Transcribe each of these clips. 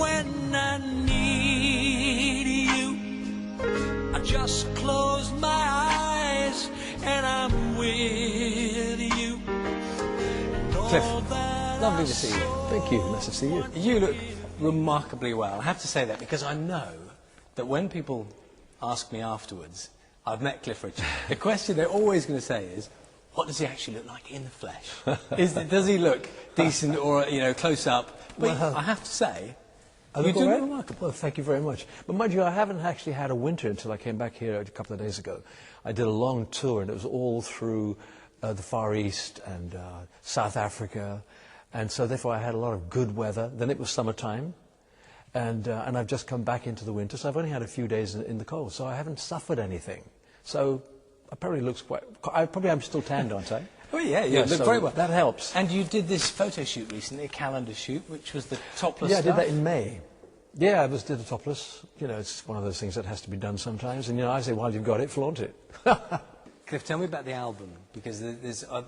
when I need you. I just close my eyes and I'm with you. Cliff, lovely to see you. Thank you, nice to see you. You look remarkably well. I have to say that because I know that when people ask me afterwards, I've met Cliff Richard, the question they're always going to say is, what does he actually look like in the flesh? Does he look decent or, you know, close up? But Well, I have to say, I you look do all look right? remarkable. Well, thank you very much. But mind you, I haven't actually had a winter until I came back here a couple of days ago. I did a long tour, and it was all through the Far East and South Africa, and so therefore I had a lot of good weather. Then it was summertime, and I've just come back into the winter, so I've only had a few days in the cold, so I haven't suffered anything. So I probably looks quite. I'm still tanned, aren't I? Oh yeah, you look so very well. That helps. And you did this photo shoot recently, a calendar shoot, which was the topless Yeah, I stuff. did that in May. Yeah, I did a topless. You know, it's one of those things that has to be done sometimes. And, you know, I say, while you've got it, flaunt it. Cliff, tell me about the album, because there's a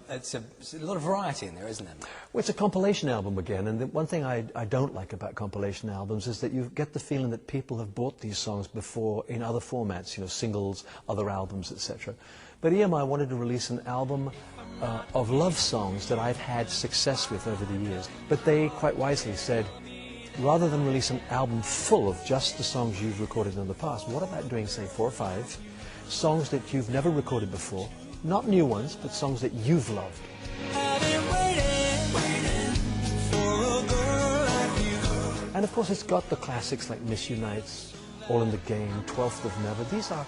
lot of variety in there, isn't there? Well, it's a compilation album again, and the one thing I don't like about compilation albums is that you get the feeling that people have bought these songs before in other formats, you know, singles, other albums, etc. But EMI wanted to release an album of love songs that I've had success with over the years. But they quite wisely said, rather than release an album full of just the songs you've recorded in the past, what about doing, say, 4 or 5 songs that you've never recorded before? Not new ones, but songs that you've loved. And of course it's got the classics like Miss You Nights, All in the Game, 12th of Never. These are,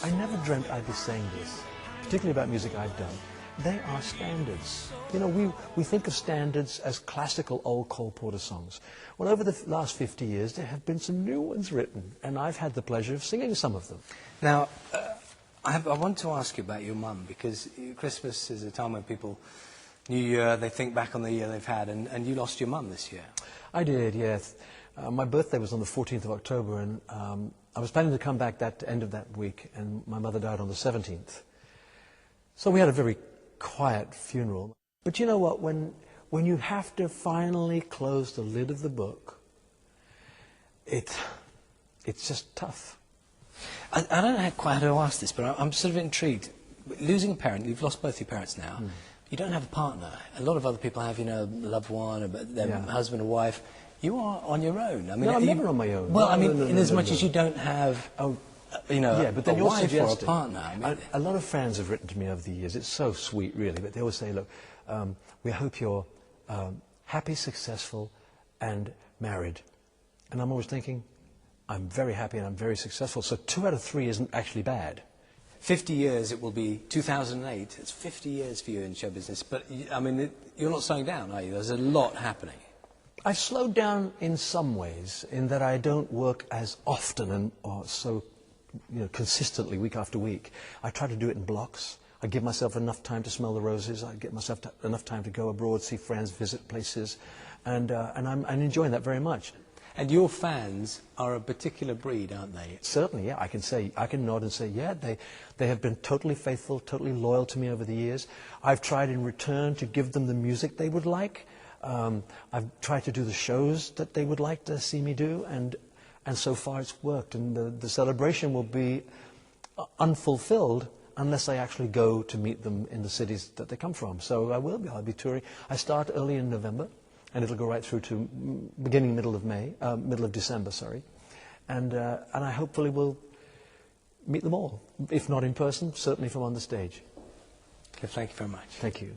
I never dreamt I'd be saying this, particularly about music I've done. They are standards. You know, we think of standards as classical old Cole Porter songs. Well, over the last 50 years, there have been some new ones written, and I've had the pleasure of singing some of them. Now, I want to ask you about your mum, because Christmas is a time when people, New Year, they think back on the year they've had, and you lost your mum this year. I did, yes. My birthday was on the 14th of October, and I was planning to come back that end of that week, and my mother died on the 17th. So we had a very quiet funeral. But you know what, when you have to finally close the lid of the book, it's just tough. I don't know quite how to ask this, but I'm sort of intrigued. Losing a parent, you've lost both your parents now. You don't have a partner. A lot of other people have, you know, a loved one, or their husband or wife. You are on your own. I mean, No, I'm never on my own. Well, No, I mean, no, in as much as you don't have, you know, yeah, but then a you're wife or a suggesting, partner. I mean, a lot of fans have written to me over the years. It's so sweet, really. But they always say, look, we hope you're happy, successful, and married. And I'm always thinking, I'm very happy and I'm very successful. So 2 out of 3 isn't actually bad. 50 years, it will be 2008. It's 50 years for you in show business. But, I mean, you're not slowing down, are you? There's a lot happening. I've slowed down in some ways, in that I don't work as often or so, you know, consistently week after week. I try to do it in blocks. I give myself enough time to smell the roses. I give myself enough time to go abroad, see friends, visit places, and I'm enjoying that very much. And your fans are a particular breed, aren't they? Certainly, yeah. I can nod and say, yeah, they have been totally faithful, totally loyal to me over the years. I've tried in return to give them the music they would like. I've tried to do the shows that they would like to see me do, and so far it's worked. And the celebration will be unfulfilled unless I actually go to meet them in the cities that they come from. So I'll be touring. I start early in November, and it'll go right through to middle of December, sorry. And I hopefully will meet them all, if not in person, certainly from on the stage. Okay, thank you very much. Thank you.